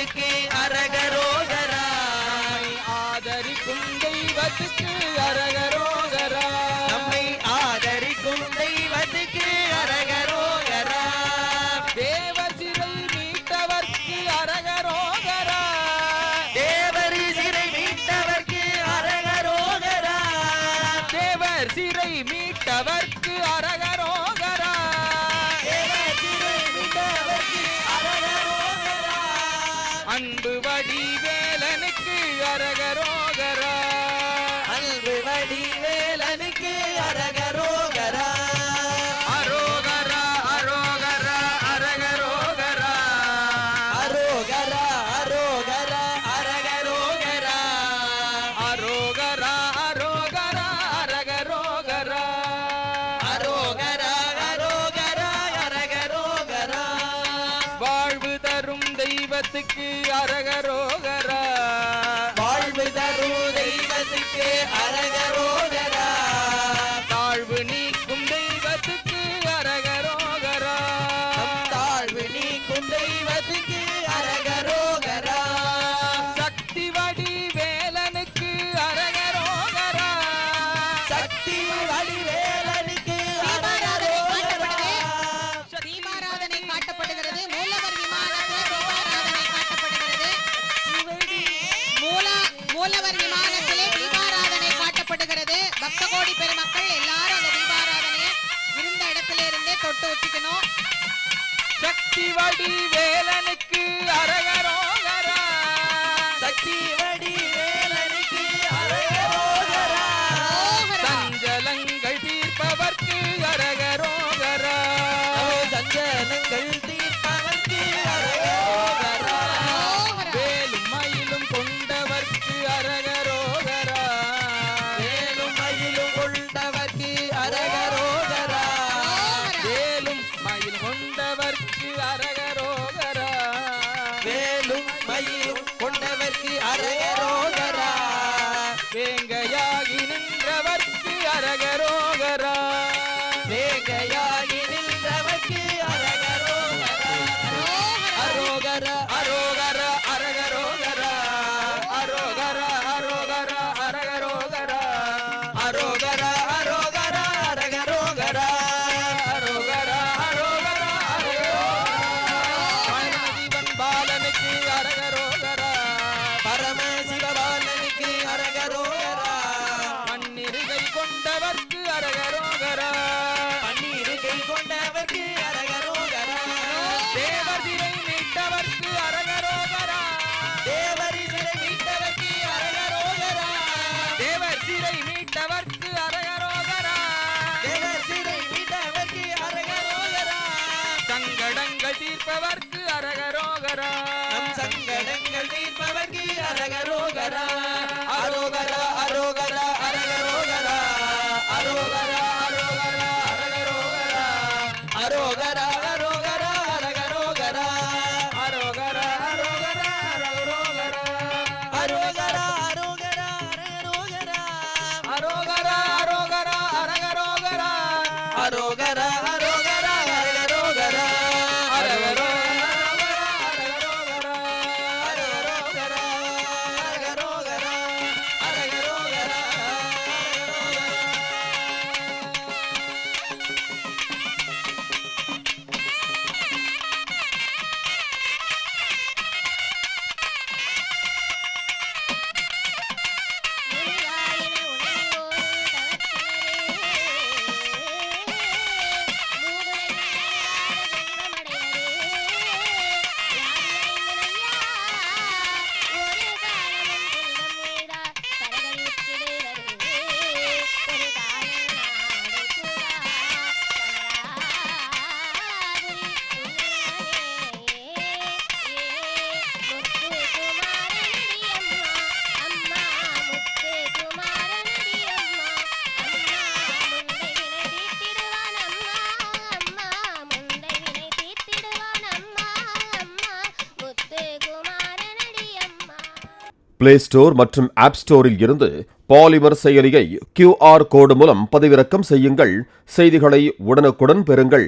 தெய்வத்துக்கு அரகரோகரா. ஆதரிக்கும் தெய்வத்துக்கு அரகரோகரா. நம்மை ஆதரிக்கும் தெய்வத்துக்கு அரகரோகரா. தேவர் சிறை மீட்டவர்க்கு அரகரோகரா. தேவர் சிறை மீட்டவர்க்கு அரகரோகரா. தேவர் சிறை மீட்டவர்க்கு அரகரோகரா. தேவர் சிறை மீட்டவர்க்கு அரகரோகரா. அன்பு வடிவேலனுக்கு அரகரோகரா. அன்பு வடிவேலனுக்கு அரகரோகரா. அரோகரா அரோகரா அரகரோகரா. அரோகரா அரோகரா அரகரோகரா. அரோகரா அரோகரா அரகரோகரா. அரோகரா அரோகரா அரகரோகரா. வாழ்வு தரும் தெய்வத்துக்கு அரகரோகரா. வாழ்வு தரும் தெய்வத்துக்கு அரகரோகரா. தாழ்வு நீக்கும் தெய்வத்துக்கு அரகரோகரா. தாழ்வு நீக்கும் தெய்வத்துக்கு அரகரோகரா. சக்தி வடிவேலனுக்கு அரகரோகரா. சக்தி வடிவேலனுக்கு அரகரோகரா. தீபாராதனை காட்டப்படுகிறது. மூலவர் விமானத்தில் தீபாராதனை காட்டப்படுகிறது. மூலவர் விமானத்திலே தீபாராதனை காட்டப்படுகிறது. பக்த கோடி பெருமக்கள் எல்லாரும் அந்த தீபாராதனையை இருந்த இடத்துல இருந்தே தொட்டு வச்சுக்கணும். சக்தி வடிவேலனுக்கு அரகரோகரா. சக்தி வடிவேலனுக்கு அரகரோகரா. சஞ்சலங்கள் தீர்ப்பவர்க்கு அரகரோகரா. சஞ்சலங்கள் தீர்ப்பவர்க்கு அரகரோகரா. வேலும் மயிலும் கொண்டவர்க்கு அரகரோகரா. வேலும் மயிலும் கொண்டவர்க்கு அரகரோகரா. வேலும் மயில் கொண்டவர்க்கு அரகரோகரா. வேலும் மயிலும் கொண்டவர்க்கு அரகரோகரா. வேங்கையாகி நின்றவர்க்கு அரகரோகரா. வேங்கையாகி நின்றவர்க்கு அரகரோகரா. அரோகரா அரோகரா அரகரோகரா. அரோகரா அரோகரா அரகரோகரா. அரோகரா அரோகரா அரகரோகரா. அரோகரா அரோகரா அரகரோகரா. பரமசிவன் பாலனுக்கு அரகரோகரா. பரமசிவபாலனுக்கு அரகரோகரா. மண்ணிருகை கொண்டவர்க்கு அரகரோகரா. பன்னீருகை கொண்டவர்க்கு அரகரோகரா. தேவர் சிறை மீட்டவர்க்கு அரகரோகரா. தேவர் சிறை மீட்டவர்க்கு அரகரோகரா. தேவர் சிறை மீட்டவர்க்கு அரகரோகரா. தேவர் சிறை மீட்டவர்க்கு அரகரோகரா. சங்கடங்கள் தீர்ப்பவர்க்கு அரகரோகரா. நம் சங்கடங்கள் தீர்ப்பவர்க்கு அரகரோகரா. அரோகரா அரோகரா அரகரோகரா. அரோகரா அரோகரா அரகரோகரா. அரோகரா அரோகரா அரகரோகரா. அரோகரா அரோகரா அரகரோகரா. அரோகரா அரோகரா அரகரோகரா. அரோகரா அரோகரா அரகரோகரா. அரோகரா அரோகரா அரகரோகரா. அரகரோகரா அரகரோகரா அரகரோகரா. அரகரோகரா பிளே ஸ்டோர் மற்றும் ஆப் ஸ்டோரில் இருந்து பாலிமர் செயலியை QR கோடு மூலம் பதிவிறக்கம் செய்யுங்கள். செய்திகளை உடனுக்குடன் பெறுங்கள்.